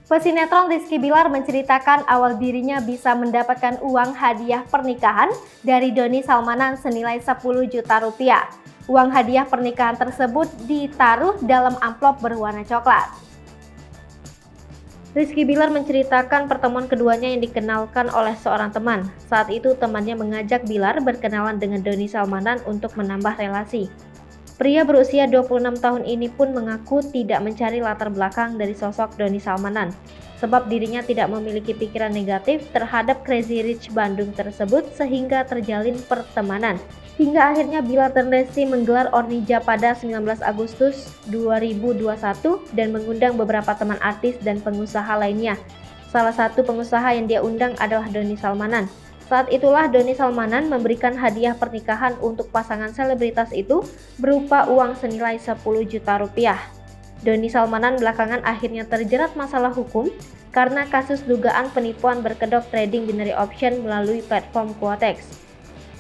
Pesinetron Rizky Bilar menceritakan awal dirinya bisa mendapatkan uang hadiah pernikahan dari Doni Salmanan senilai 10 juta rupiah. Uang hadiah pernikahan tersebut ditaruh dalam amplop berwarna coklat. Rizky Bilar menceritakan pertemuan keduanya yang dikenalkan oleh seorang teman. Saat itu temannya mengajak Bilar berkenalan dengan Doni Salmanan untuk menambah relasi. Pria berusia 26 tahun ini pun mengaku tidak mencari latar belakang dari sosok Doni Salmanan, sebab dirinya tidak memiliki pikiran negatif terhadap Crazy Rich Bandung tersebut sehingga terjalin pertemanan. Hingga akhirnya Bilar dan Lesti menggelar Ornija pada 19 Agustus 2021 dan mengundang beberapa teman artis dan pengusaha lainnya. Salah satu pengusaha yang dia undang adalah Doni Salmanan. Saat itulah Doni Salmanan memberikan hadiah pernikahan untuk pasangan selebritas itu berupa uang senilai 10 juta rupiah. Doni Salmanan belakangan akhirnya terjerat masalah hukum karena kasus dugaan penipuan berkedok trading binary option melalui platform Quotex.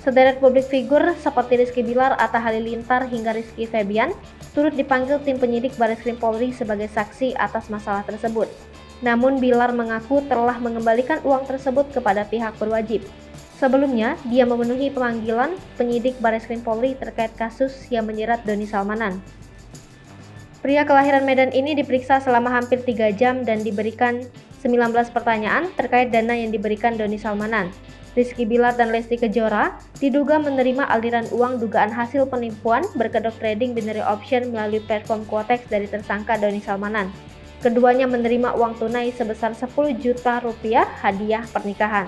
Sederet publik figur seperti Rizky Bilar, Atta Halilintar hingga Rizky Febian turut dipanggil tim penyidik Bareskrim Polri sebagai saksi atas masalah tersebut. Namun Bilar mengaku telah mengembalikan uang tersebut kepada pihak berwajib. Sebelumnya, dia memenuhi pemanggilan penyidik Bareskrim Polri terkait kasus yang menjerat Doni Salmanan. Pria kelahiran Medan ini diperiksa selama hampir 3 jam dan diberikan 19 pertanyaan terkait dana yang diberikan Doni Salmanan. Rizky Bilar dan Lesti Kejora diduga menerima aliran uang dugaan hasil penipuan berkedok trading binary option melalui platform Quotex dari tersangka Doni Salmanan. Keduanya menerima uang tunai sebesar 10 juta rupiah hadiah pernikahan.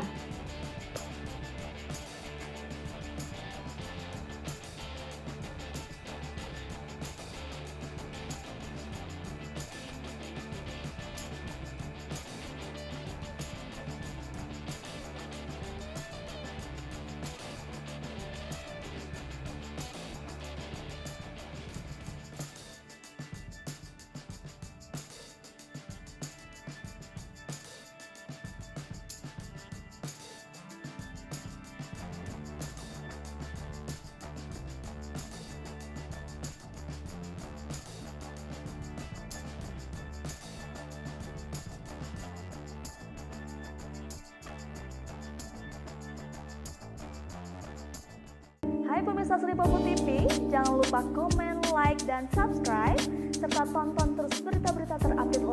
Hai pemirsa Sri Popo TV, jangan lupa komen, like, dan subscribe, serta tonton terus berita-berita terupdate